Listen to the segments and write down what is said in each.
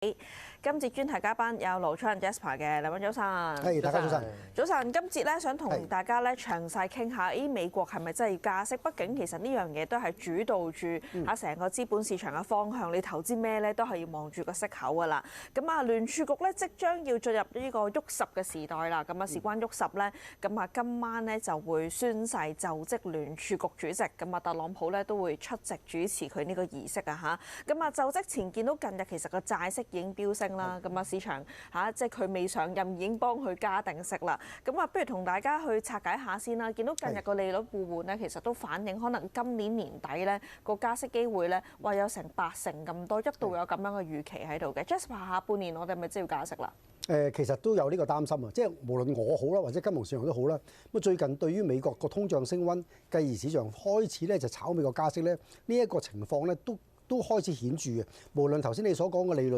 今節專題嘉賓有盧楚仁 Jasper 嘅，兩位早晨。係，大家早晨。早晨，今節咧想同大家咧詳細傾下，美國係咪真係要加息？畢竟其實呢樣嘢都係主導住成個資本市場嘅方向。你投資咩咧，都係要望住個息口㗎啦。咁啊，聯儲局咧即將要進入呢個喐十嘅時代啦。咁啊，事關喐十咧，咁啊今晚咧就會宣誓就職聯儲局主席。咁啊，特朗普咧都會出席主持佢呢個儀式啊嚇。咁啊，就職前見到近日其實個債息已經飆升啦。咁啊，市場即係佢未上任已經幫佢加定息啦。咁啊，不如同大家去拆解下先啦。見到近日個利率互換咧，其實都反映可能今年年底咧個加息機會咧，話有成80%咁多，一度有咁樣嘅預期喺度嘅。Jasper， 下半年我哋係咪真係要加息啦？其實都有呢個擔心啊，即係無論我好啦，或者金融市場都好啦。咁最近對於美國個通脹升溫，繼而市場開始咧就炒美國加息咧，呢一個情況咧都開始顯著嘅。無論頭先你所講嘅利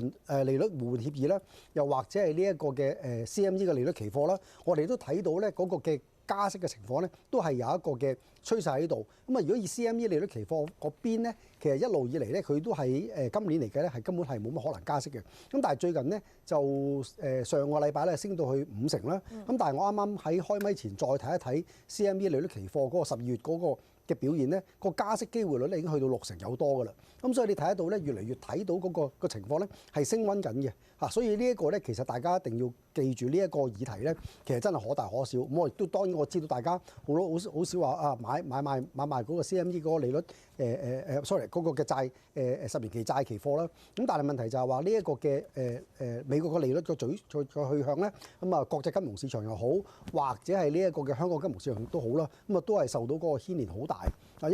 率互換協議啦，又或者係呢一個嘅CME 嘅利率期貨啦，我哋都睇到咧嗰個嘅加息嘅情況咧，都係有一個嘅趨勢喺度。咁啊，如果以 CME 利率期貨嗰邊咧，其實一路以嚟咧，佢都喺今年嚟計咧，係根本係冇乜可能加息嘅。咁但係最近咧就上個禮拜咧升到去50%啦。咁但係我啱啱喺開咪前再睇一睇 CME 利率期貨嗰個12月嗰個嘅表現咧，個加息機會率咧已經去到60%有多噶啦。咁所以你睇得到咧，越嚟越睇到嗰個情況咧係升溫緊嘅嚇。所以呢一個咧，其實大家一定要記住呢一個議題咧，其實真係可大可小。咁我亦都當然我知道大家好少話啊買賣嗰個 CME 嗰個利率sorry 嗰個嘅債10年期債期貨啦。咁但係問題就係話呢一個嘅美國個利率個去向咧，咁啊國際金融市場又好，或者係呢一個嘅香港金融市場都好啦，咁啊都係受到嗰個牽連好大啊，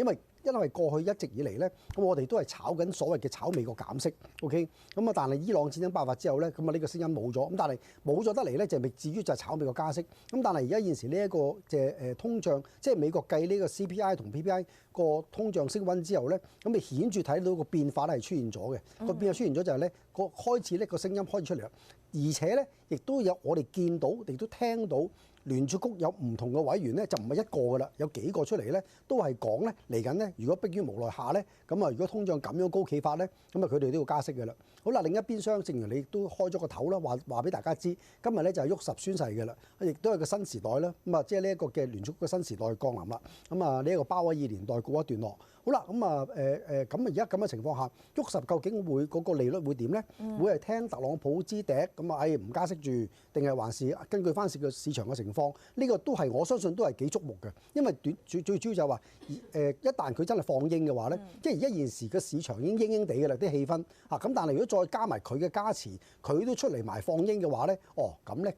因為過去一直以嚟咧，咁我哋都係炒緊所謂嘅炒美國減息 ，OK， 咁啊但係伊朗戰爭爆發之後咧，咁啊呢個聲音冇咗，咁但係冇咗得嚟咧，就未至於就係炒美國加息。咁但係而家現時呢一個嘅通脹，即係美國計呢個 CPI 同 PPI 個通脹升溫之後咧，咁你顯著睇到個變化咧係出現咗嘅。個變化出現咗就係咧個開始咧個聲音開始出嚟啦，而且咧亦都有我哋見到，亦都聽到。聯儲局有唔同嘅委員咧，就唔係一個㗎啦，有幾個出嚟咧，都係講咧嚟緊咧。如果迫於無奈下咧，咁啊，如果通脹咁樣高企法咧，咁啊，佢哋都要加息㗎啦。好啦，另一邊廂，正如你都開咗個頭啦，話俾大家知，今日咧就係喐十宣誓㗎啦，亦都係個新時代啦。咁啊，即係呢一個嘅聯儲局嘅新時代降臨啦。咁啊，呢一個鮑威爾年代告一段落。好啦，咁啊咁啊，而家咁嘅情況下，喐十究竟會嗰個利率會點咧？會係聽特朗普之笛咁啊？唔加息住，定係還是根據翻個市場嘅情況？呢個都係我相信都係幾矚目嘅，因為最主要就係話一旦佢真係放鷹嘅話咧，即係而家現時嘅市場已經鷹鷹地嘅啦，啲氣氛嚇咁。但係如果再加埋佢嘅加持，佢都出嚟埋放鷹嘅話咧，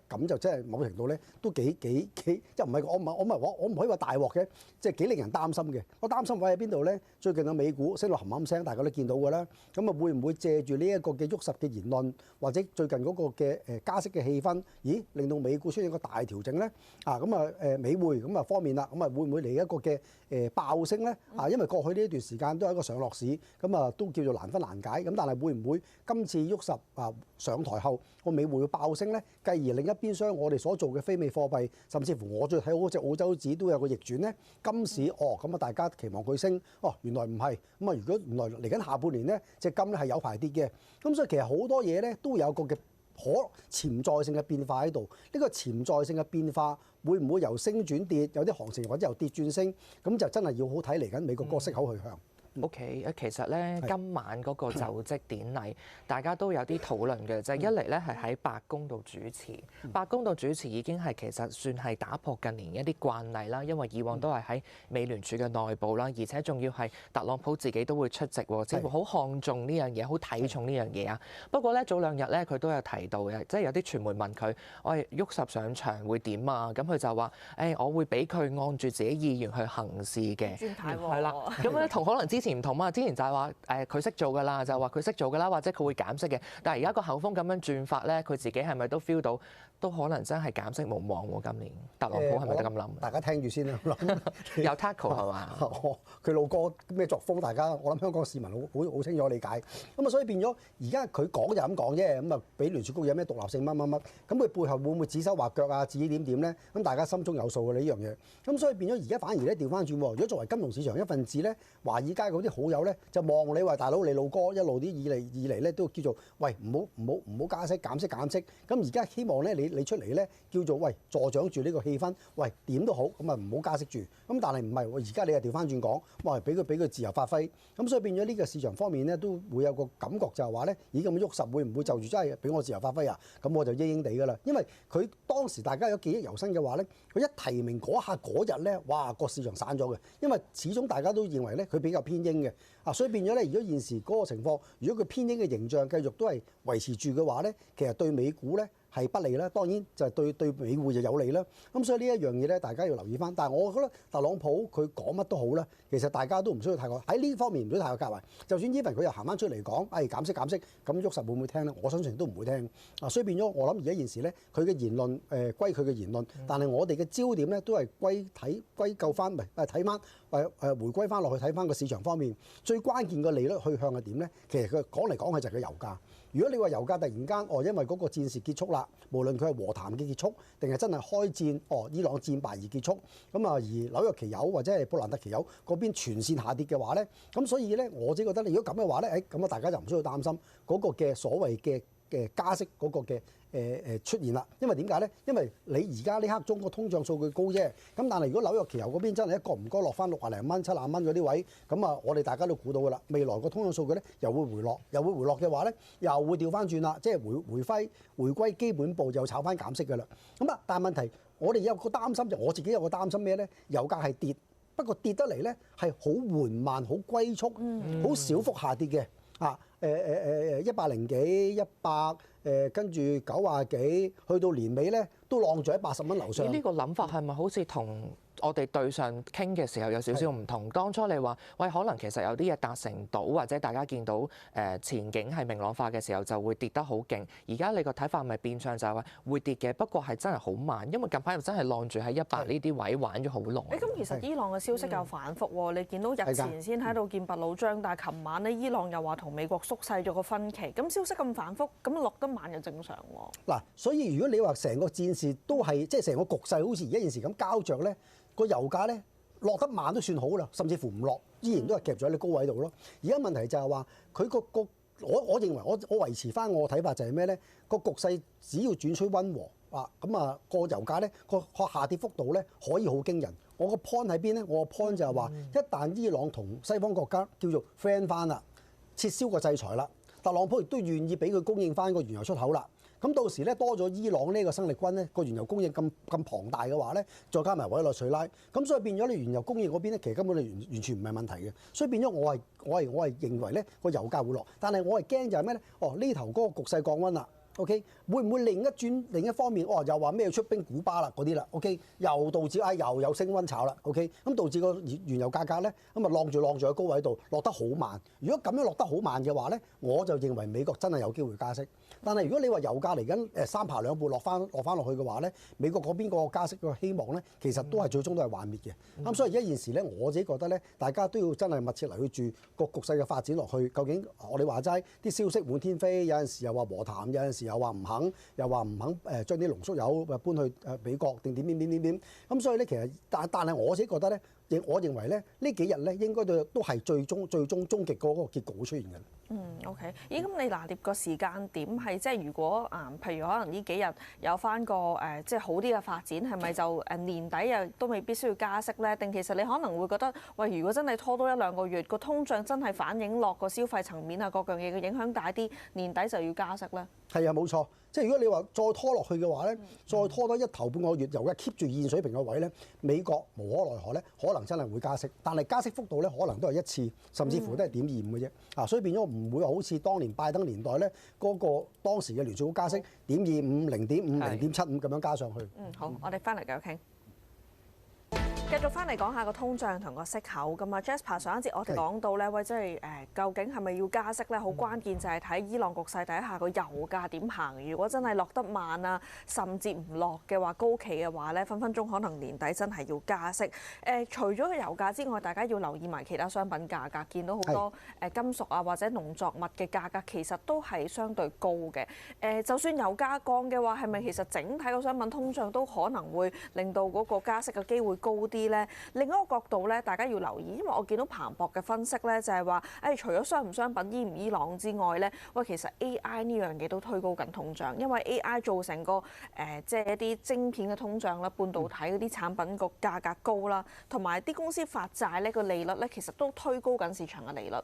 咁就真係某程度咧都幾即係唔係我唔可以話大鑊嘅，即係幾令人擔心嘅。我擔心位喺邊度咧？最近嘅美股升到冚冚聲，大家都見到㗎啦。咁啊，會唔會借住呢一個嘅喐十嘅言論，或者最近嗰個嘅加息嘅氣氛，咦，令到美股出現一個大調整咧？咁啊美匯咁啊方面啦，咁啊會唔會嚟一個嘅爆升咧？因為過去呢一段時間都係一個上落市，咁啊都叫做難分難解。咁但係會唔會今次喐十上台後個美匯會爆升咧？繼而另一邊廂我哋所做嘅非美貨幣，甚至乎我最睇好嗰隻澳洲紙都有個逆轉咧。金市咁啊大家期望佢升，原來唔係。咁啊如果原來嚟緊下半年咧，隻金咧係有排跌嘅。咁所以其實好多嘢咧都有個嘅可潛在性嘅變化喺度，呢個潛在性嘅變化會唔會由升轉跌，有啲行情或者由跌轉升，咁就真係要好睇嚟緊美國個息口去向。OK，其實咧今晚嗰個就職典禮，大家都有啲討論嘅，就係一嚟咧係喺白宮度主持，白宮度主持已經係其實算係打破近年一啲慣例啦，因為以往都係喺美聯儲嘅內部啦，而且仲要係特朗普自己都會出席喎，似乎好看重呢樣嘢，好睇重呢樣嘢啊。不過咧早兩日咧佢都有提到嘅，即係有啲傳媒問佢，喐十上場會點啊？咁佢就話：我會俾佢按住自己意願去行事嘅。轉態喎。係啦，咁咧同可能之前唔同啊！之前就係話佢識做㗎啦，就係話佢識做㗎啦，或者佢會減息嘅。但係而家個口風咁樣轉法咧，佢自己係咪都 feel 到都可能真係減息無望喎？今年特朗普係咪都咁諗？大家聽住先啦，有 tackle 係嘛？佢老哥咩作風？大家我諗香港市民好清楚理解。咁啊，所以變咗而家佢講就咁講啫。咁啊，俾聯儲局有咩獨立性乜乜乜？咁佢背後會唔會指手畫腳啊？指點咧？咁大家心中有數嘅呢樣嘢。咁所以變咗而家反而咧調翻轉。如果作為金融市場一份子咧，華爾街嗰啲好友咧就望你話大佬你老哥一路啲以嚟咧都叫做喂唔好加息減息。咁而家希望咧你出嚟咧叫做喂助長住呢個氣氛，喂點都好咁啊唔好加息住。咁但係唔係而家你又調翻轉講，哇俾佢自由發揮。咁所以變咗呢個市場方面咧都會有個感覺就係話咧，咦咁喐實會唔會就住真係俾我自由發揮啊？咁我就應地㗎啦。因為佢當時大家有記憶猶新嘅話咧，佢一提名嗰下嗰日咧，哇個市場散咗嘅，因為始終大家都認為咧佢比較偏鷹嘅啊，所以變咗咧如果現時嗰個情況，如果佢偏鷹嘅形象繼續都係維持住嘅話咧，其實對美股咧係不利啦，當然就係對美匯就有利啦。咁所以呢一樣嘢咧，大家要留意翻。但係我覺得特朗普佢講乜都好啦，其實大家都唔需要太過喺呢方面唔需要太過介懷。就算 even 佢又行翻出嚟講，減息，咁喐實會唔會聽咧？我相信都唔會聽。啊，所以變咗我諗而家現時咧，佢嘅言論歸佢嘅言論，但係我哋嘅焦點咧都係歸咎翻，睇翻回歸翻落去睇翻個市場方面，最關鍵嘅利率去向係點咧？其實佢講嚟講去就係個油價。如果你話油價突然間因為嗰個戰事結束啦，無論佢係和談嘅結束，定係真係開戰，伊朗戰敗而結束，咁啊而紐約期油或者係布蘭特期油嗰邊全線下跌嘅話咧，咁所以咧我自己覺得，如果咁嘅話咧，咁啊大家就唔需要擔心嗰個嘅所謂嘅加息嗰個嘅出現啦。因為點解咧？因為你而家呢刻中國通脹數據高啫，咁但係如果紐約期油嗰邊真係一個唔該落翻60零蚊、70蚊嗰啲位，咁啊我哋大家都估到㗎啦。未來個通脹數據咧又會回落，嘅話咧又會調翻轉啦，即係回歸基本步就炒翻減息㗎啦。咁啊，但係問題我哋有個擔心就我自己有個擔心咩咧？油價係跌，不過跌得嚟咧係好緩慢、好龜速、好小幅下跌嘅啊。100幾100，跟住90幾，去到年尾咧都晾住喺80蚊樓上。呢個諗法係咪好似同我哋對上傾嘅時候有少少唔同？當初你話喂，可能其實有啲嘢達成到，或者大家見到前景係明朗化嘅時候，就會跌得好勁。而家你個睇法咪變相就係話會跌嘅，不過係真係好慢，因為近排又真係晾住喺100呢啲位玩咗好耐。咁其實伊朗嘅消息又反覆喎，你見到日前先喺度見拔弩張，但係琴晚呢，伊朗又話同美國縮細咗個分歧，咁消息咁反覆，咁落得慢就正常喎。嗱，所以如果你話成個戰事都係即係成個局勢好似而家現時咁膠着咧，個油價咧落得慢都算好啦，甚至乎唔落，依然都係夾咗喺啲高位度咯。而家問題就係話佢我認為我維持翻我嘅睇法就係咩咧？個局勢只要轉趨溫和啊，咁啊個油價咧個下跌幅度咧可以好驚人。我個 point 喺邊咧？我個 point 就係話，一旦伊朗同西方國家叫做 friend 翻啦，撤銷個制裁啦，特朗普亦都願意俾佢供應翻個原油出口啦。咁到時咧多咗伊朗呢個生力軍咧，個原油供應咁龐大嘅話咧，再加埋委內瑞拉，咁所以變咗你原油供應嗰邊咧，其實根本你完全唔係問題嘅。所以變咗我係認為咧個油價會落，但係我係驚就係咩咧？呢頭嗰個局勢降溫啦。OK， 會唔會另一方面又話咩出兵古巴啦嗰啲啦 ？OK， 又導致又有升溫炒啦。OK， 咁導致個原油價格咧咁啊晾住喺高位度落得好慢。如果咁樣落得好慢嘅話咧，我就認為美國真係有機會加息。但係如果你話油價嚟緊三爬兩步落翻落去嘅話咧，美國嗰邊個加息嘅希望咧，其實都係最終都係幻滅嘅。咁所以而家現時咧，我自己覺得咧，大家都要真係密切留意住個局勢嘅發展落去。究竟我哋話齋啲消息滿天飛，有陣時又話和談，有陣時又話唔肯，將啲濃縮油搬去美國定點。咁所以咧，其實但係我自己覺得咧，我認為咧呢幾日咧應該都係最終終極嗰個結局會出現嘅。OK。咦，咁你拿捏個時間點係即係如果譬如可能呢幾日有翻個即係好啲嘅發展，係咪就年底又都未必需要加息咧？定其實你可能會覺得，喂，如果真係拖多1-2個月，個通脹真係反映落個消費層面啊，各樣嘢嘅影響大啲，年底就要加息咧？係啊，冇錯。即係如果你話再拖落去嘅話咧，再拖多頭半個月，由一 keep 住現水平嘅位咧，美國無可奈何咧，可能真係會加息，但係加息幅度咧可能都係1次，甚至乎都係0.25嘅啫。所以變咗唔會好似當年拜登年代咧嗰個當時嘅聯儲局加息0.25、0.5、0.75咁樣加上去。好，我哋翻嚟繼續傾。繼續翻嚟講下個通脹同個息口咁啊 Jasper 上一節我哋講到咧，喂，即係究竟係咪要加息咧？好關鍵就係睇伊朗局勢底下個油價點行。如果真係落得慢啊，甚至唔落嘅話，高企嘅話咧，分分鐘可能年底真係要加息。除咗個油價之外，大家要留意埋其他商品價格，見到好多金屬啊或者農作物嘅價格其實都係相對高嘅。就算油價降嘅話，係咪其實整體個商品通脹都可能會令到嗰個加息嘅機會高啲？啲咧？另一個角度咧，大家要留意，因為我見到彭博嘅分析咧，就係話除咗商品伊唔伊朗之外咧，喂，其實 AI 呢樣嘢都推高緊通脹，因為 AI 造成個即係一啲晶片嘅通脹啦，半導體嗰啲產品個價格高啦，同埋啲公司發債咧個利率咧，其實都推高緊市場嘅利率。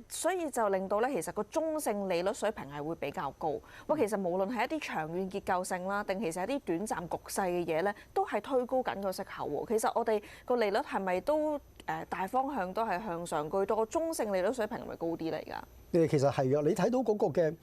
所以就令到咧，其實個中性利率水平係會比較高。喂，其實無論係一啲長遠結構性啦，定其實一啲短暫局勢嘅嘢咧，都係推高緊個息口喎。其實我哋個利率係咪都大方向都係向上居多？中性利率水平係咪高啲嚟㗎？其實係嘅，你睇到嗰個嘅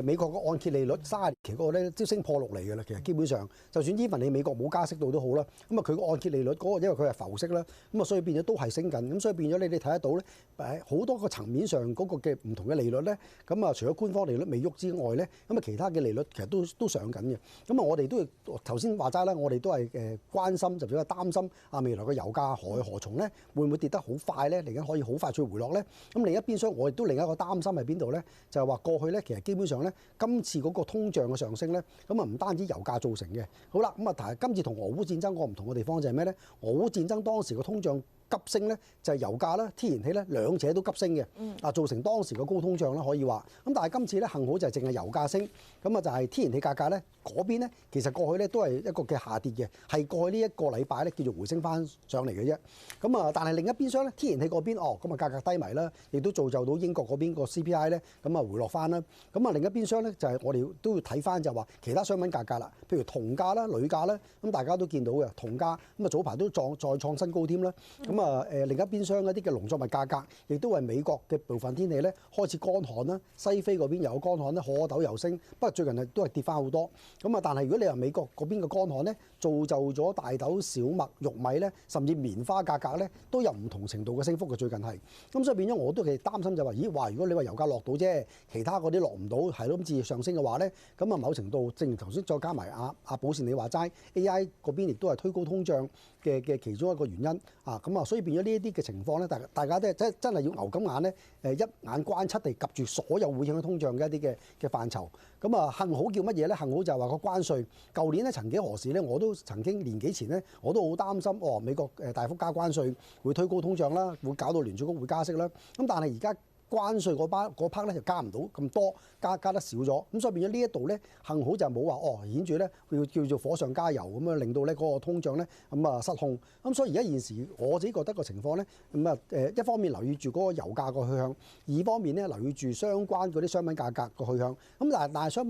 美國嘅按揭利率30年期嗰個咧，都升破6厘嘅啦。其實基本上，就算 even 你美國冇加息到都好啦，咁啊佢個按揭利率嗰個因為佢係浮息啦，咁啊所以變咗都係升緊，咁所以變咗你哋睇得到咧，好多個層面上嗰個嘅唔同嘅利率咧，咁啊除咗官方利率未喐之外咧，咁啊其他嘅利率其實都上緊嘅。咁啊我哋都頭先話齋啦，我哋都係關心，就比較擔心啊未來個油價何從咧，會唔會跌得好快咧？嚟緊可以好快脆回落咧？咁另一邊廂我亦都另一個擔心係邊度咧？就係話過去咧，其實基本上咧，今次嗰個通脹嘅上升咧，咁啊唔單止油價造成嘅。好啦，咁啊但係今次同俄烏戰爭個唔同嘅地方就係咩咧？俄烏戰爭當時個通脹急升咧，就係油價啦、天然氣咧兩者都急升嘅，造成當時個高通脹啦，可以話。咁但係今次咧幸好就係淨係油價升，咁啊就係天然氣價格咧嗰邊咧，其實過去咧都係一個嘅下跌嘅，係過去呢一個禮拜咧叫做回升翻上嚟嘅啫。咁啊，但係另一邊廂咧，天然氣嗰邊咁啊價格低迷啦，亦都造就到英國嗰邊個 CPI 咧咁啊回落翻啦。咁啊另一邊廂咧就係我哋都要睇翻就係話其他商品價格啦，譬如銅價啦、鋁價啦，咁大家都見到嘅銅價咁啊早排都再創新高添啦。咁另一邊廂一啲嘅農作物價格，亦都係美國嘅部分天氣咧開始乾旱啦，西非嗰邊又有乾旱咧，可可豆又升，不過最近都係跌翻好多。咁啊，但係如果你話美國嗰邊嘅乾旱咧，造就咗大豆、小麥、玉米咧，甚至棉花價格咧都有唔同程度嘅升幅嘅。最近係咁，所以變咗我都係擔心就話，咦話如果你話油價落到啫，其他嗰啲落唔到，係咯咁自上升嘅話咧，咁啊某程度正如頭先再加埋阿寶善你話齋 AI 嗰邊亦都係推高通脹嘅其中一個原因啊。咁啊，所以變咗呢一啲嘅情況咧，大家都真係要牛咁眼咧，一眼關七地及住所有會影響通脹嘅一啲嘅範疇。咁啊，幸好叫乜嘢咧？幸好就係話個關稅，舊年咧曾幾何時咧，我都曾經年幾前咧，我都好擔心美國大幅加關稅會推高通脹啦，會搞到聯儲局會加息啦。咁但係而家關稅嗰 part 咧就加唔到咁多，加得少咗，咁所以變咗呢一度咧，幸好就冇話顯著咧會叫做火上加油咁樣，令到咧嗰個通脹咧咁啊失控。咁所以而家現時我自己覺得個情況咧，咁啊一方面留意住嗰個油價個去向，二方面咧留意住相關嗰啲商品價格個去向。咁但係相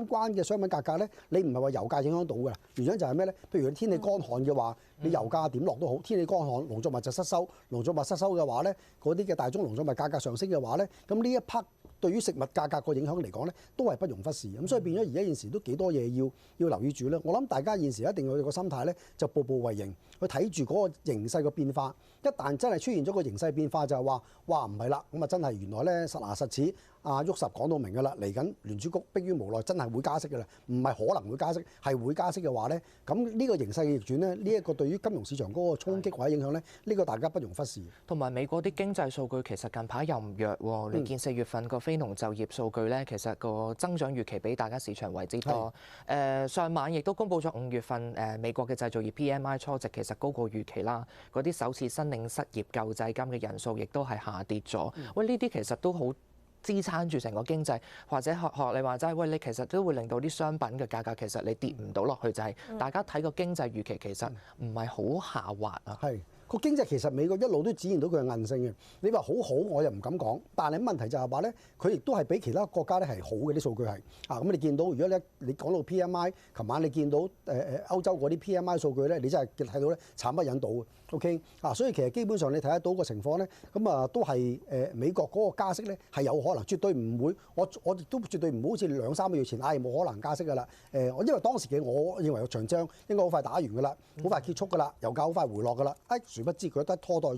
關嘅商品價格咧，你唔係話油價影響到㗎，原因就係咩咧？譬如你天氣乾旱嘅話，你油價點落都好，天氣乾旱，農作物就失收，農作物失收嘅話咧，嗰啲嘅大宗農作物價格上升嘅話咧，咁呢一 part 對於食物價格個影響嚟講咧，都係不容忽視。咁所以變咗而家現時都幾多嘢要留意住咧。我諗大家現時一定要有個心態咧，就步步為營，去睇住嗰個形勢嘅變化。一旦真係出現咗個形勢變化，就係話哇唔係啦，咁啊真係原來咧實牙實齒，阿沃什講到明㗎啦，嚟緊聯儲局迫於無奈真係會加息㗎啦，唔係可能會加息，係會加息嘅話咧，咁呢個形勢嘅逆轉咧，呢一個對於金融市場嗰個衝擊或者影響咧，呢個大家不容忽視。同埋美國啲經濟數據其實近排又唔弱喎，你見4月份個非農就業數據咧，其實個增長預期比大家市場為之多。上晚亦都公布咗5月份美國嘅製造業 PMI 初值其實高過預期啦，嗰啲首次申領失業救濟金嘅人數亦都係下跌咗。喂，呢啲其實都好支撐住成個經濟，或者學你話齋，喂，你其實都會令到啲商品嘅價格其實你跌唔到落去，就係大家睇個經濟預期其實唔係好下滑啊。個經濟其實美國一路都展現到佢嘅韌性嘅。你話好好，我又唔敢講。但係問題就係話咧，佢亦都係比其他國家咧係好嘅啲數據係啊。咁你見到如果你講到 PMI， 琴晚你見到歐洲嗰啲 PMI 數據咧，你真係睇到咧慘不忍睹嘅。OK 啊，所以其實基本上你睇得到個情況咧，咁啊都係美國嗰個加息咧係有可能，絕對唔會。我亦都絕對唔會好似2-3個月前冇可能加息㗎啦。我因為當時嘅我認為個長章應該好快打完㗎啦，好快結束㗎啦，油價好快回落㗎啦。殊不知佢得拖到而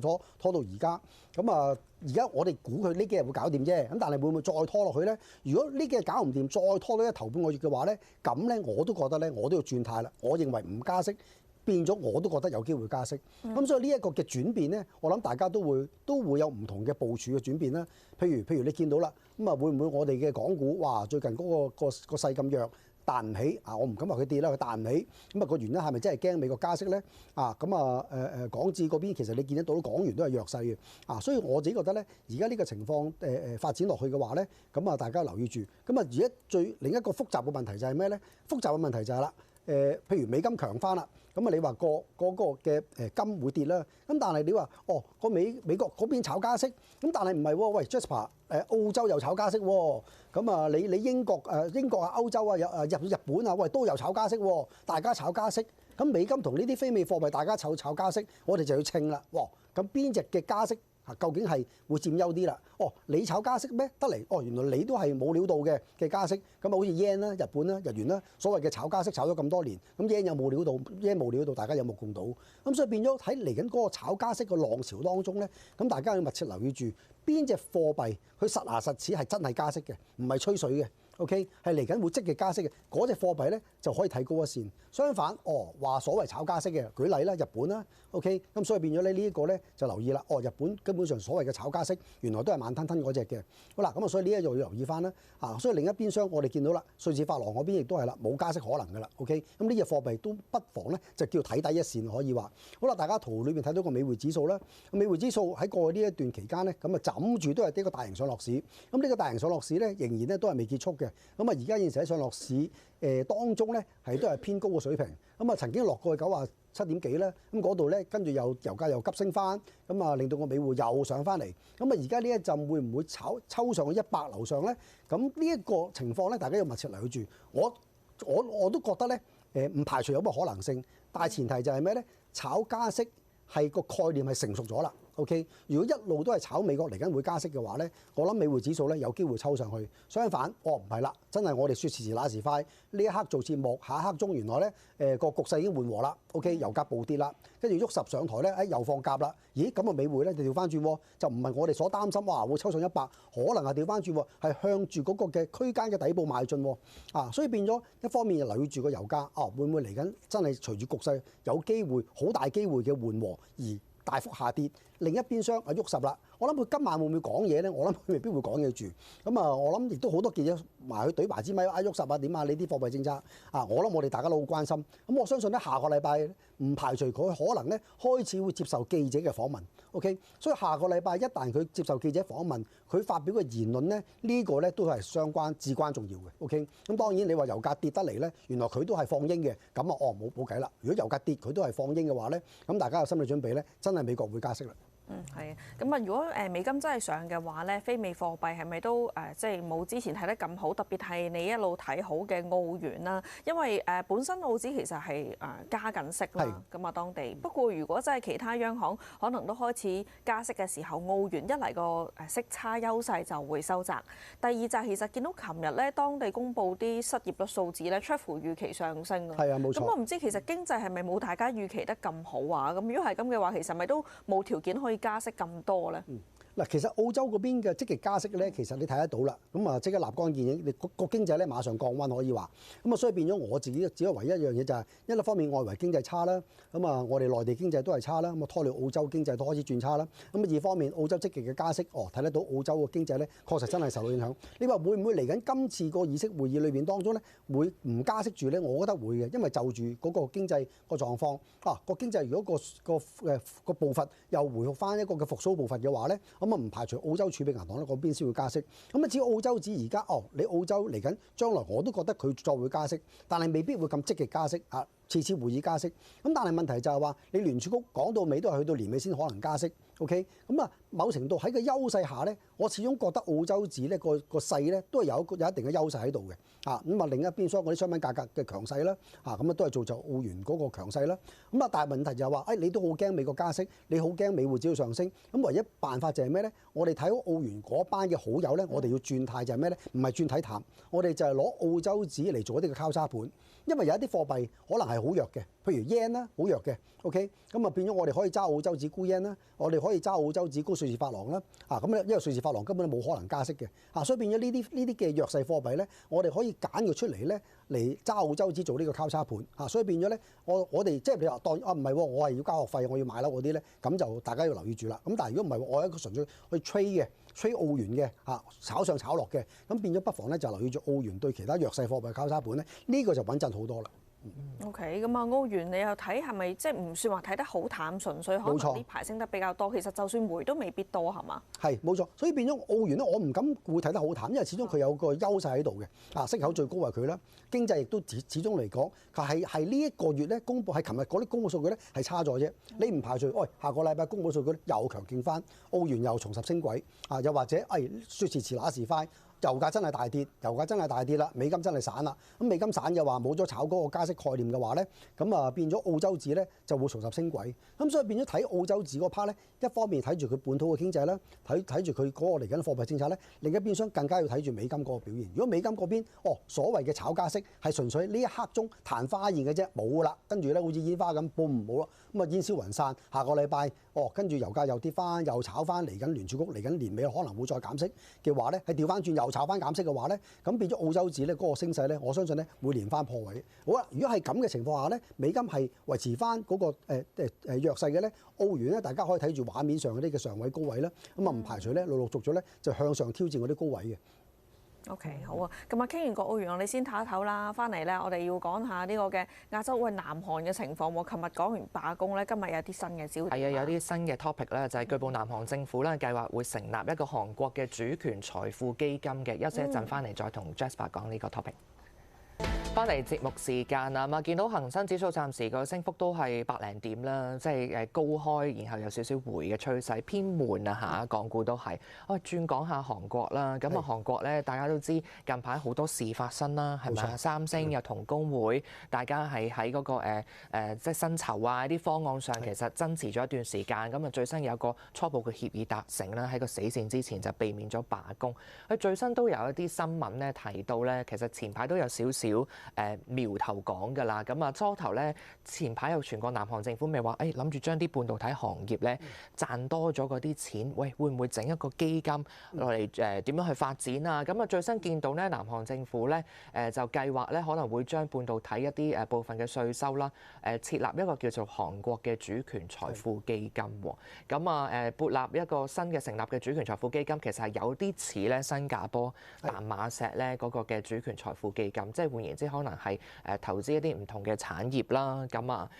家。咁啊，而家我哋估佢呢幾日會搞掂啫。咁但係會唔會再拖落去咧？如果呢幾日搞唔掂，再拖到頭半個月嘅話咧，咁咧我都覺得咧，我都要轉態啦。我認為唔加息。變咗我都覺得有機會加息，咁所以呢一個嘅轉變咧，我諗大家都會有唔同嘅部署嘅轉變啦。譬如你見到啦，咁啊會唔會我哋嘅港股哇最近嗰個勢咁弱，彈唔起啊！我唔敢話佢跌啦，佢彈唔起。咁啊個原因係咪真係驚美國加息咧？啊咁啊港紙嗰邊其實你見得到港元都係弱勢嘅啊，所以我自己覺得咧，而家呢個情況發展落去嘅話咧，咁啊大家留意住。咁啊而家另一個複雜嘅問題就係咩咧？複雜嘅問題就係啦，譬如美金強翻啦。咁啊，你話嗰個嘅金會跌啦，咁但係你話美國嗰邊炒加息，咁但係唔係喎？喂 Jasper 澳洲又炒加息喎，咁啊你英國啊、歐洲啊、日本啊，喂都有炒加息喎，大家炒加息，咁美金同呢啲非美貨幣大家炒加息，我哋就要稱啦，咁邊隻嘅加息究竟係會佔優啲啦？你炒加息咩？得嚟原來你都係冇料到嘅加息，咁啊好似 yen 啦、日本啦、日元啦，所謂嘅炒加息炒咗咁多年，咁 yen 有冇料到？yen 冇料到，大家有目共睹。咁所以變咗喺嚟緊嗰個炒加息嘅浪潮當中咧，咁大家要密切留意住邊隻貨幣佢實牙實齒係真係加息嘅，唔係吹水嘅。OK 係嚟緊會積極加息嘅嗰隻貨幣咧就可以睇高一線。相反，話所謂炒加息嘅，舉例啦，日本啦 ，OK 咁所以變咗咧呢一個咧就留意啦。日本根本上所謂嘅炒加息，原來都係慢吞吞嗰隻嘅。好啦，咁啊所以呢一樣要留意翻啦。所以另一邊廂我哋見到啦，瑞士法郎嗰邊亦都係啦，冇加息可能㗎啦。OK 咁呢隻貨幣都不妨咧就叫睇低一線可以話。好啦，大家圖裏邊睇到個美匯指數啦，美匯指數喺過去呢一段期間咧，咁啊枕住都係呢個大型上落市。咁呢個大型上落市咧仍然咧都係未結束嘅。咁啊而家現時喺上落市當中咧係都係偏高嘅水平。咁啊曾經落過去97點幾咧，咁嗰度咧跟住又油價又急升翻，咁啊令到個美匯又上翻嚟。咁啊而家呢一陣會唔會抽上去100樓上咧？咁呢一個情況咧，大家要密切留意住。我都覺得咧唔排除有乜可能性，但係前提就係咩咧？炒加息係個概念係成熟咗啦。OK， 如果一路都係炒美國嚟緊會加息嘅話咧，我諗美匯指數咧有機會抽上去。相反，唔係啦，真係我哋説時遲那時快，呢一刻做節目，下一刻鐘原來咧個局勢已經緩和啦。OK， 油價暴跌啦，跟住喐十上台咧，又放鴿啦。咦，咁啊美匯咧就調翻轉，就唔係我哋所擔心會抽上100，可能係調翻轉，係向住嗰個嘅區間嘅底部邁進。所以變咗一方面就留意住個油價，會唔會嚟緊真係隨住局勢有機會好大機會嘅緩和而大幅下跌？另一邊廂喐十啦，我諗佢今晚會唔會講嘢咧？我諗佢未必會講嘢住。咁啊，我諗亦都好多記者埋去懟埋支咪，喐十啊點啊？你啲貨幣政策我諗我哋大家都好關心。咁我相信咧，下個禮拜唔排除佢可能咧開始會接受記者嘅訪問。OK， 所以下個禮拜一旦佢接受記者訪問，佢發表嘅言論咧，呢個咧都係相關至關重要嘅。OK， 咁當然你話油價跌得嚟咧，原來佢都係放鷹嘅，咁冇計啦。如果油價跌佢都係放鷹嘅話咧，咁大家有心理準備咧，真係美國會加息啦。係啊，咁啊，如果美金真係上嘅話咧，非美貨幣係咪都即係冇之前睇得咁好？特別係你一路睇好嘅澳元啦，因為本身澳紙其實係加緊息啦，咁啊當地。不過如果真係其他央行可能都開始加息嘅時候，澳元一嚟個息差優勢就會收窄。第二就係其實見到琴日咧，當地公布啲失業率數字咧，出乎預期上升啊。係啊，冇錯。咁我唔知其實經濟係咪冇大家預期得咁好啊？咁如果係咁嘅話，其實咪都冇條件可以加息咁多咧？嗱，其實澳洲嗰邊嘅積極加息咧，其實你睇得到啦。咁啊，即刻立竿見影，你個經濟咧馬上降溫可以話。咁啊，所以變咗我自己只有唯一一樣嘢就係一方面外圍經濟差啦，咁啊我哋內地經濟都係差啦，咁啊拖累澳洲經濟都開始轉差啦。咁啊二方面澳洲積極嘅加息，睇得到澳洲個經濟咧確實真係受到影響。你話會唔會嚟緊今次個議息會議裏邊當中咧會唔加息住咧？我覺得會嘅，因為就住嗰個經濟個狀況個經濟如果個步伐又回復翻一個嘅復甦步伐嘅話咧。咁啊唔排除澳洲儲備銀行咧嗰邊先會加息。咁啊至於澳洲指而家你澳洲嚟緊將來我都覺得佢再會加息，但係未必會咁積極加息啊。次會議加息，咁但係問題就係話你聯儲局講到尾都係去到年尾先可能加息。OK， 咁啊某程度喺個優勢下咧，我始終覺得澳洲指咧個勢咧都係有一定嘅優勢喺度嘅。咁啊另一邊廂嗰啲商品價格嘅強勢啦，咁啊都係造就澳元嗰個強勢啦。咁啊但係問題就係話，你都好驚美國加息，你好驚美匯指數上升，咁唯一辦法就係咩咧？我哋睇好澳元嗰班嘅好友咧，我哋要轉態就係咩咧？唔係轉睇淡，我哋就係攞澳洲指嚟做一啲嘅交叉盤，因為有一啲貨幣可能係好弱嘅，譬如 yen 啦，好弱嘅 ，OK， 咁啊變咗我哋可以揸澳洲紙沽 yen 啦，我哋可以揸澳洲紙沽瑞士法郎啦，咁咧因為瑞士法郎根本都冇可能加息嘅，所以變咗呢啲嘅弱勢貨幣咧，我哋可以揀佢出嚟咧嚟揸澳洲紙做呢個交叉盤，所以變咗咧我哋即係你話當唔係，我係要交學費，我要買樓嗰啲咧，咁就大家要留意住啦。咁但係如果唔係，我係一個純粹去 trade 嘅。吹澳元嘅炒上炒落嘅，咁變咗不妨咧就留意住澳元對其他弱勢貨幣交叉盤咧，呢個就穩陣好多啦。OK， 咁啊澳元你又睇係咪即係唔算話睇得好淡，純粹可能呢排升得比較多。其實就算煤都未必多係嘛？係冇錯，所以變咗澳元咧，我唔敢會睇得好淡，因為始終佢有個優勢喺度嘅。息口最高係佢啦，經濟亦都始終嚟講，係呢一個月咧公佈係琴日嗰啲公佈數據咧係差咗啫。你唔排除，下個禮拜公佈數據又強勁翻，澳元又重拾升軌又或者說時遲那時快。油價真係大跌啦，美金真係散啦。咁美金散嘅話，冇咗炒嗰個加息概念嘅話咧，咁變咗澳洲紙咧就會重拾升軌。咁所以變咗睇澳洲紙嗰 part 咧，一方面睇住佢本土嘅經濟啦，睇住佢嗰個嚟緊貨幣政策咧，另一邊廂更加要睇住美金嗰個表現。如果美金嗰邊所謂嘅炒加息係純粹呢一刻鐘曇花現嘅啫，冇啦，跟住咧好似煙花咁，boom冇啦，咁煙消雲散。下個禮拜跟住油價又跌翻，又炒翻，嚟緊聯儲局嚟緊年尾可能會再減息嘅話咧，係調翻轉又炒翻減息嘅話咧，咁變咗澳洲紙咧嗰個升勢咧，我相信咧會連翻破位。好啦，如果係咁嘅情況下咧，美金係維持翻嗰個弱勢嘅咧，澳元咧大家可以睇住畫面上嗰啲嘅上位高位啦，咁唔排除咧陸續咗咧就向上挑戰嗰啲高位嘅。OK， 好啊，咁啊傾完個澳元，我哋先唞一唞啦。翻嚟咧，我哋要講下呢個嘅亞洲南韓嘅情況喎。琴日講完罷工咧，今日有啲新嘅焦點。係啊，有啲新嘅 topic 咧，就係據報南韓政府咧計劃會成立一個韓國嘅主權財富基金嘅。休息一陣翻嚟再同 Jasper 講呢個 topic。翻嚟節目時間啊嘛，見到恒生指數暫時個升幅都係百零點啦，即係高開，然後有少少回嘅趨勢，偏悶啊嚇，港股都係。轉講下韓國啦，咁啊韓國咧，大家都知近排好多事發生啦，係咪啊？三星又同工會，大家係喺嗰個即係薪酬啊啲方案上，其實爭持咗一段時間，咁啊最新有個初步嘅協議達成啦，喺個死線之前就避免咗罷工。佢最新都有一啲新聞咧提到咧，其實前排都有少少苗頭講㗎啦，咁啊初頭咧前排有傳過南韓政府咪話，諗住將啲半導體行業咧賺多咗嗰啲錢，喂會唔會整一個基金落嚟點樣去發展啊？咁啊最新見到咧南韓政府咧就計劃咧可能會將半導體一啲部分嘅稅收啦設立一個叫做韓國嘅主權財富基金喎。咁啊撥立一個新嘅成立嘅主權財富基金，其實係有啲似咧新加坡淡馬錫咧嗰個嘅主權財富基金，即係換言之可能係投資一啲唔同嘅產業啦，咁啊，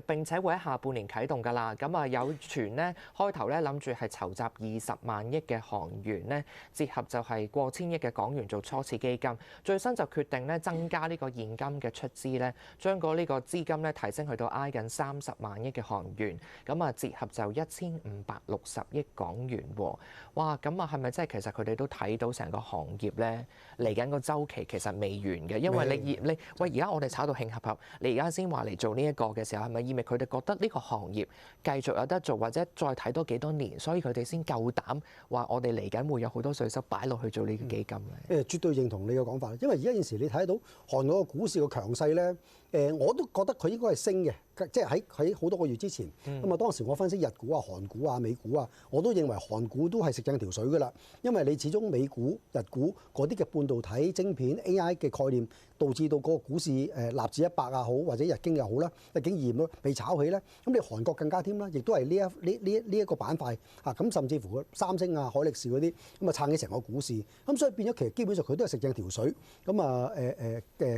並且會喺下半年啟動㗎啦。咁啊有傳咧開頭咧諗住係籌集20萬億嘅韓元咧，折合就係過千億嘅港元做初次基金。最新就決定咧增加呢個現金嘅出資咧，將呢個資金咧提升去到挨近30萬億嘅韓元，咁啊折合就1560億港元喎。哇！咁啊係咪真係其實佢哋都睇到成個行業咧嚟緊個週期其實未完嘅？因為你喂，而家我哋炒到興合合，你而家先話嚟做呢一個嘅時候，係咪意味佢哋覺得呢個行業繼續有得做，或者再睇多幾多年，所以佢哋先夠膽話我哋嚟緊會有好多稅收擺落去做呢個基金咧？絕對認同你嘅講法，因為而家現時你睇到韓國嘅股市嘅強勢咧，我都覺得佢應該係升嘅，即係喺好多個月之前，咁啊當時我分析日股啊、韓股啊、美股啊，我都認為韓股都係食正條水㗎啦，因為你始終美股、日股嗰啲嘅半導體晶片 AI 嘅概念，導致到個股市納指100啊好，或者日經又好啦，日經2都被炒起咧，咁你韓國更加添啦，亦都係呢一個板塊咁甚至乎三星啊、海力士嗰啲咁啊撐起成個股市，咁所以變咗其實基本上佢都係食正條水，咁啊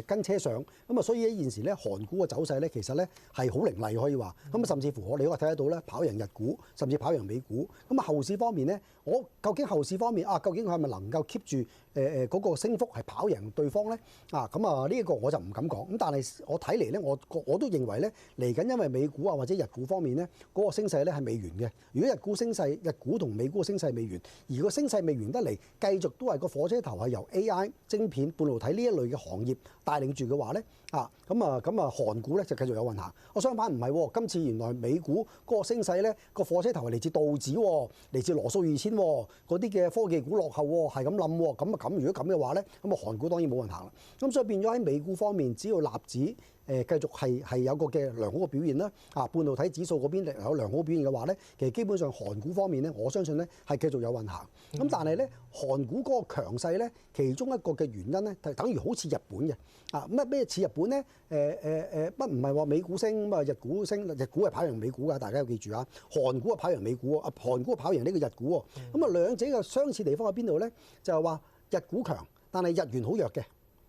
跟車上，咁啊所以喺現時咧韓股嘅走勢咧其實咧係好凌厲可以話，咁啊甚至乎我哋可以睇得到咧跑贏日股，甚至跑贏美股，咁啊後市方面咧，究竟後市方面究竟佢係咪能夠 keep 住嗰個升幅係跑贏對方咧？咁啊呢一個我就唔敢講，咁但係我睇嚟咧，我都認為咧嚟緊，因為美股或者日股方面咧嗰個升勢咧係未完嘅。如果日股同美股嘅升勢未完，而個升勢未完得嚟，繼續都係個火車頭係由 AI 晶片、半導體呢一類嘅行業帶領住嘅話咧，咁韓股咧就繼續有運行。我相反唔係喎，今次原來美股嗰個升勢咧個火車頭係嚟自道指喎，嚟自羅素2000喎，嗰啲嘅科技股落後喎，係咁冧喎，咁啊咁，如果咁嘅話咧，咁啊韓股當然冇人行啦。咁所以變咗喺美股方面，只要納指繼續係有個嘅良好嘅表現啦，半導體指數嗰邊有良好表現嘅話咧，其實基本上韓股方面咧，我相信咧係繼續有運行。咁但係咧，韓股嗰個強勢咧，其中一個嘅原因咧，就等於好似日本嘅咩似日本咧？乜唔係話美股升咁啊？日股升，日股係跑贏美股㗎，大家要記住啊！韓股係跑贏美股喎，韓股係跑贏呢個日股喎。咁啊兩者嘅相似地方喺邊度咧？就係話日股強，但係日元好弱嘅。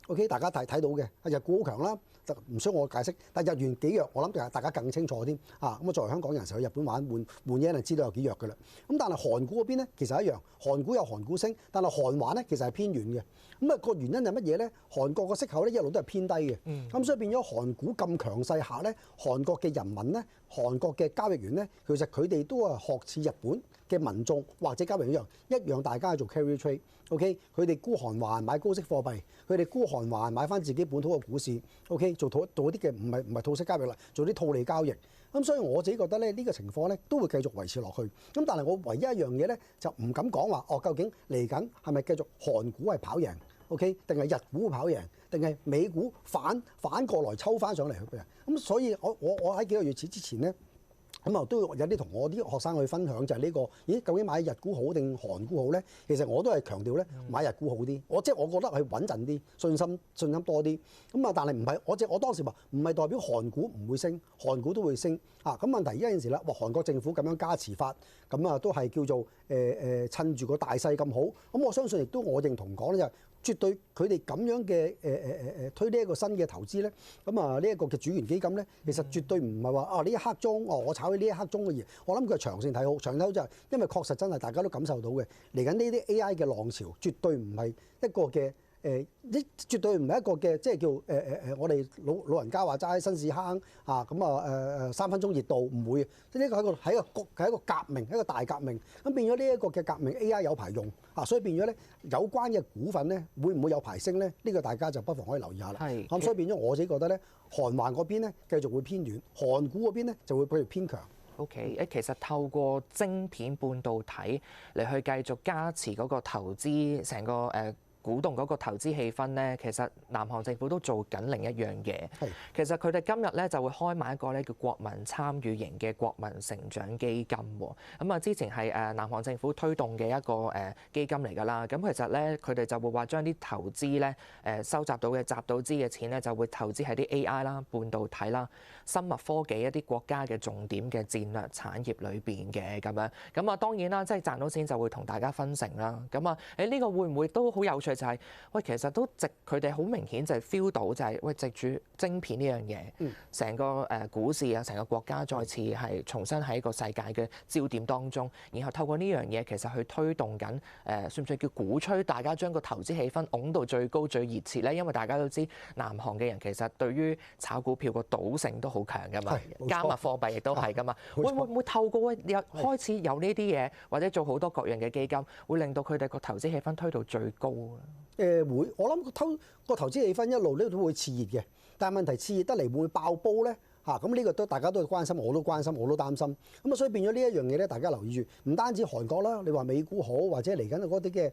OK， 大家睇到嘅日股好強啦。就唔需要我解釋，但係日元幾弱，我諗大家更清楚添咁啊，作為香港人時去日本玩換嘢，就知道有幾弱㗎啦。咁但係韓股嗰邊咧，其實一樣，韓股有韓股升，但係韓圜咧其實係偏軟嘅。咁啊個原因係乜嘢咧？韓國個息口咧一路都係偏低嘅。咁所以變咗韓股咁強勢下咧，韓國嘅人民咧，韓國嘅交易員咧，其實佢哋都係學似日本嘅民眾或者交易員一樣大家做 carry trade。OK， 佢哋沽韓圜買高息貨幣，佢哋沽韓圜買翻自己本土嘅股市。OK， 做啲嘅唔係套息交易啦，做啲套利交易。咁所以我自己覺得咧，呢個情況咧都會繼續維持落去。咁但係我唯一一樣嘢咧，就唔敢講話究竟嚟緊係咪繼續韓股係跑贏 ？OK， 定係日股跑贏，定係美股反過來抽翻上嚟嘅？咁所以我喺幾個月之前咧。咁都有啲同我啲學生去分享就係呢個，咦？究竟買日股好定韓股好咧？其實我都係強調咧，買日股好啲。我覺得係穩陣啲，信心多啲。咁但係唔係我當時話唔係代表韓股唔會升，韓股都會升咁問題而家件事啦，韓國政府咁樣加持法，咁都係叫做趁住個大勢咁好。咁我相信亦都我認同講咧就。絕對佢哋咁樣嘅推呢一個新嘅投資咧，咁呢一個嘅主權基金咧，其實絕對唔係話呢一刻鐘我炒起呢一刻鐘嘅嘢，我諗佢係長線睇好，長線睇好就係因為確實真係大家都感受到嘅，嚟緊呢啲 AI 嘅浪潮，絕對唔係一個嘅絕對唔係一個嘅即係叫我哋老人家話齋新市坑3分鐘熱度唔會，即係呢個係一個革命，一個大革命。咁變咗呢一個嘅革命 AI 有排用所以變咗咧有關嘅股份咧會唔會有排升咧？呢個大家就不妨可以留意下啦。咁所以變咗我自己覺得咧，韓圜嗰邊咧繼續會偏軟，韓股嗰邊咧就會譬如偏強。OK， 其實透過晶片半導體嚟去繼續加持嗰個投資成個鼓動嗰個投資氣氛咧，其實南韓政府都做緊另一樣嘢。其實佢哋今日咧就會開賣一個咧叫國民參與型嘅國民成長基金喎。咁啊，之前係南韓政府推動嘅一個基金嚟㗎啦。咁其實咧，佢哋就會話將啲投資咧收集到嘅集到資嘅錢咧，就會投資喺啲 AI 啦、半導體啦、生物科技一啲國家嘅重點嘅戰略產業裏邊嘅咁樣。咁啊，當然啦，即係賺到錢就會同大家分成啦。咁啊，呢個會唔會都好有趣？就係其實都佢哋好明顯就係 feel 到就係藉住晶片呢樣嘢，成個股市啊，成個國家再次係重新喺個世界嘅焦點當中，然後透過呢樣嘢其實去推動緊算唔算叫鼓吹大家將個投資氣氛拱到最高最熱切咧？因為大家都知南韓嘅人其實對於炒股票個賭性都好強㗎嘛，加密貨幣亦都係㗎嘛，會唔會透過開始有呢啲嘢，或者做好多各樣嘅基金，會令到佢哋個投資氣氛推到最高會，我諗個投資氣氛一路都會熾熱嘅，但係問題熾熱得嚟會唔會爆煲咧？咁呢個都大家都關心，我都關心，我都擔心。咁所以變咗呢一樣嘢咧，大家留意住，唔單止韓國啦，你話美股好，或者嚟緊嗰啲嘅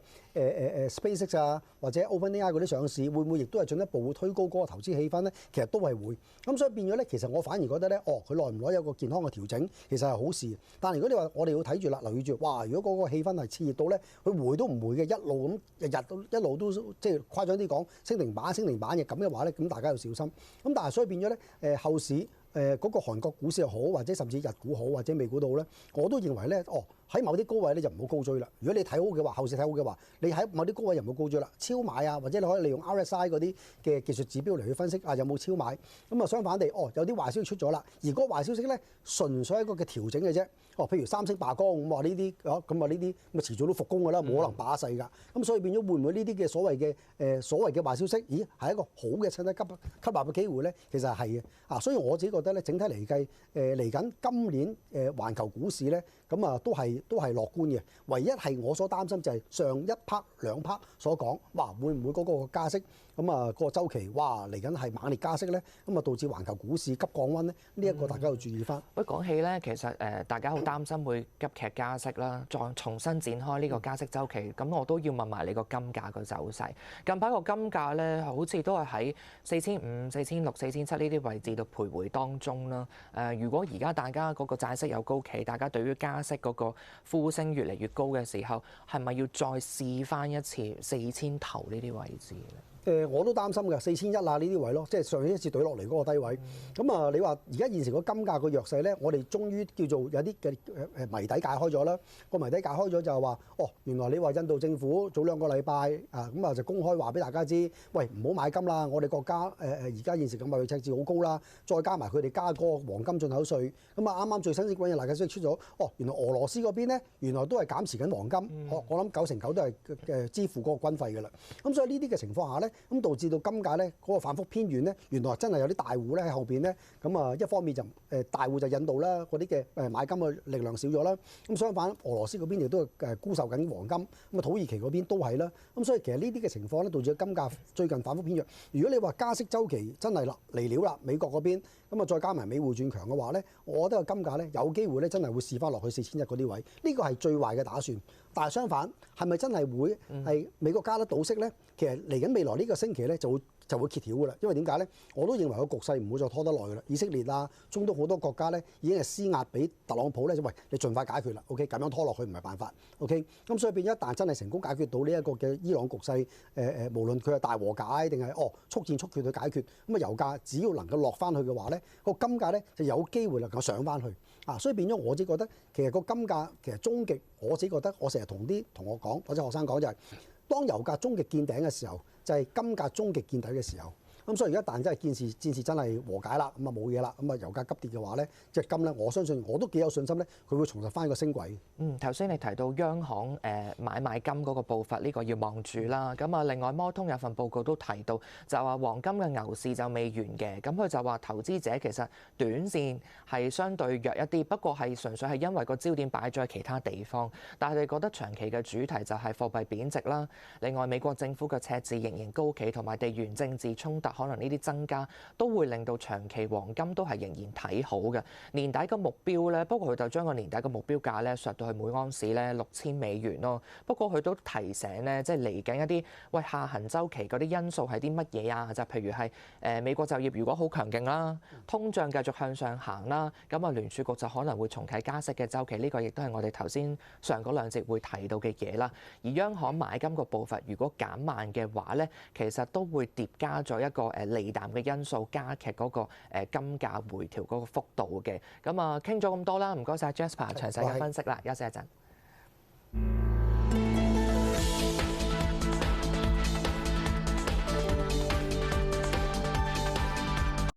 SpaceX 啊，或者 OpenAI 嗰啲上市，會唔會亦都係進一步會推高嗰個投資氣氛咧？其實都係會。咁所以變咗咧，其實我反而覺得咧，佢耐唔耐有個健康嘅調整，其實係好事。但係如果你話我哋要睇住啦，留意住，哇！如果嗰個氣氛係熾熱到咧，佢回都唔回嘅，一路咁日日一路都即係誇張啲講升停板嘅咁嘅話咧，咁大家要小心。咁但係所以變咗咧，後市。嗰個韓國股市又好，或者甚至日股好，或者美股都好咧，我都認為咧，喺某啲高位咧就唔好高追啦。如果你睇好嘅話，後市睇好嘅話，你喺某啲高位又唔好高追啦，超買啊，或者你可以利用 RSI 嗰啲嘅技術指標嚟去分析有冇超買。咁啊相反地，有啲壞消息出咗啦，而嗰個壞消息咧純粹係一個嘅調整嘅啫。譬如三星罷工咁話呢啲，咁啊呢啲咁遲早都復工㗎啦，冇可能罷一世㗎。咁所以變咗會唔會呢啲嘅所謂嘅壞消息，咦係一個好嘅趁低吸納嘅機會咧？其實係嘅。所以我自己覺得咧，整體嚟計嚟緊今年環球股市咧，咁都係係樂觀嘅。唯一係我所擔心就係上一 part 兩 part 所講，哇會唔會嗰個加息咁啊個週期哇嚟緊係猛烈加息咧？咁啊導致環球股市急降溫咧？呢一個大家要注意翻。喂，講起咧，其實大家好擔心會急劇加息啦，再重新展開呢個加息週期。咁我都要問埋你個金價個走勢。近排個金價咧，好似都係喺4500、4600、4700呢啲位置度徘徊當中啦。如果而家大家嗰個債息有高企，大家對於加息嗰個呼聲越嚟越高嘅時候，係咪要再試翻一次4000頭呢啲位置咧？我都擔心嘅4100啊呢啲位咯，即係上一次對落嚟嗰個低位。咁啊，你話而家現時個金價個弱勢咧，我哋終於叫做有啲嘅謎底解開咗啦。個謎底解開咗就係話，哦，原來你話印度政府早2個禮拜啊，咁啊就公開話俾大家知，喂唔好買金啦，我哋國家而家現時嘅貿易赤字好高啦，再加埋佢哋加嗰個黃金進口稅，咁啊啱啱最新鮮嘅大家消息出咗，哦原來俄羅斯嗰邊咧原來都係減持緊黃金，我諗99%都係支付嗰個軍費㗎啦。咁所以呢啲嘅情況下咧，咁導致到金價咧嗰個反覆偏軟咧，原來真係有啲大戶咧喺後邊咧，咁啊一方面就大戶就引導啦，嗰啲嘅買金嘅力量少咗啦。咁相反，俄羅斯嗰邊亦都沽售緊黃金，咁啊土耳其嗰邊都係啦。咁所以其實呢啲嘅情況咧，導致金價最近反覆偏弱。如果你話加息週期真係嚟了啦，美國嗰邊咁啊再加埋美匯轉強嘅話咧，我覺得個金價咧有機會咧真係會試翻落去4100嗰啲位，呢個係最壞嘅打算。但係相反，係咪真係會係美國加得到息咧？其實嚟緊未來呢個星期咧就會揭曉㗎啦。因為點解咧？我都認為個局勢唔會再拖得耐㗎啦。以色列啊、中東好多國家咧已經係施壓俾特朗普咧，喂你盡快解決啦。OK， 咁樣拖落去唔係辦法。OK， 咁所以變咗一旦真係成功解決到呢一個嘅伊朗局勢，無論佢係大和解定係速戰速決去解決，咁啊油價只要能夠落翻去嘅話咧，個金價咧就有機會能夠上翻去。所以變咗我自己覺得，其實個金價其實終極，我自己覺得，我成日同我講或者學生講就係，當油價終極見頂嘅時候，就係金價終極見底嘅時候。咁所以而家一旦真係戰事真係和解啦，咁啊冇嘢啦，咁啊油價急跌嘅話咧，隻金咧，我相信我都幾有信心咧，佢會重拾翻個升軌。頭先你提到央行買賣金嗰個步伐，呢個要望住啦。咁啊，另外摩通有份報告都提到，就話黃金嘅牛市就未完嘅。咁佢就話投資者其實短線係相對弱一啲，不過係純粹係因為個焦點擺咗喺其他地方。但係你覺得長期嘅主題就係貨幣貶值啦。另外美國政府嘅赤字仍然高企，同埋地緣政治衝突。可能呢啲增加都會令到長期黃金都係仍然睇好嘅。年底嘅目標咧，不過佢就將個年底嘅目標價咧削到去每盎司咧$6000咯。不過佢都提醒咧，即係嚟緊一啲下行週期嗰啲因素係啲乜嘢啊？就譬如係美國就業如果好強勁啦，通脹繼續向上行啦，咁啊聯儲局就可能會重啟加息嘅週期。呢個亦都係我哋頭先上嗰兩節會提到嘅嘢啦。而央行買金個步伐如果減慢嘅話咧，其實都會疊加咗一個利淡嘅因素，加劇嗰個金價回調嗰個幅度嘅。咁啊，傾咗咁多啦，唔該晒 Jasper 詳細嘅分析啦，休息一陣。